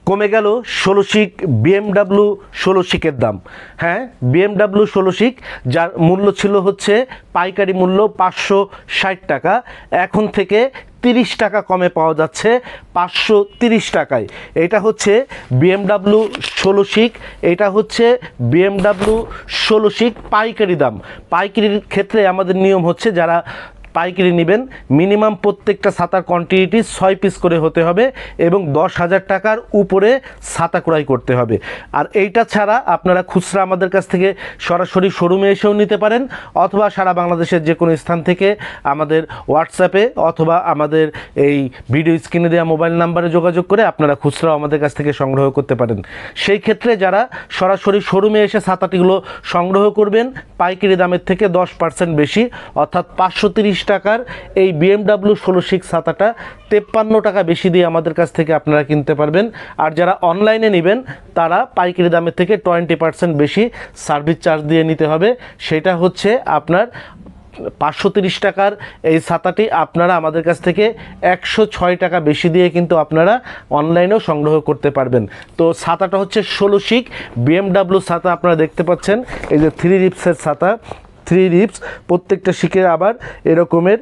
কমে গেল 16 শিক BMW 16 শিকের দাম। হ্যাঁ, BMW 16 শিক যার মূল্য ছিল হচ্ছে পাইকারি মূল্য 560 টাকা, এখন থেকে 30 টাকা কমে পাওয়া যাচ্ছে 530 টাকায়। এটা হচ্ছে BMW 16 শিক, এটা হচ্ছে BMW 16 শিক পাইকারি দাম। পাইকারির ক্ষেত্রে আমাদের নিয়ম হচ্ছে যারা পাইকারি নেবেন মিনিমাম প্রত্যেকটা ছাতার কোয়ান্টিটি 6 পিস করে হতে হবে এবং 10,000 টাকার উপরে ছাতা ক্রয় করতে হবে। আর এইটা ছাড়া আপনারা খুচরা আমাদের কাছ থেকে সরাসরি শোরুমে এসেও নিতে পারেন, অথবা সারা বাংলাদেশের যে কোনো স্থান থেকে আমাদের হোয়াটসঅ্যাপে অথবা আমাদের এই ভিডিও স্ক্রিনে দেওয়া মোবাইল নাম্বারে যোগাযোগ করে আপনারা খুচরাও আমাদের কাছ থেকে সংগ্রহ করতে পারেন। সেই ক্ষেত্রে যারা সরাসরি শোরুমে এসে ছাতাটিগুলো সংগ্রহ করবেন পাইকারি দামের থেকে 10% বেশি অর্থাৎ 530 টাকার এই BMW 16 শিক ছাতাটা 53 টাকা বেশি দিয়ে আমাদের কাছ থেকে আপনারা কিনতে পারবেন। আর যারা অনলাইনে নেবেন তারা পাইকারি দামের থেকে 20% বেশি সার্ভিস চার্জ দিয়ে নিতে হবে। সেটা হচ্ছে আপনার 530 টাকার এই ছাতাটি আপনারা আমাদের কাছ থেকে 106 টাকা বেশি দিয়ে কিন্তু আপনারা অনলাইনেও সংগ্রহ করতে পারবেন। তো ছাতাটা হচ্ছে 16 শিক BMW ছাতা, আপনারা দেখতে পাচ্ছেন এই যে 3 রিপসের ছাতা, 3 রিপস, প্রত্যেকটা শিকের আবার এরকমের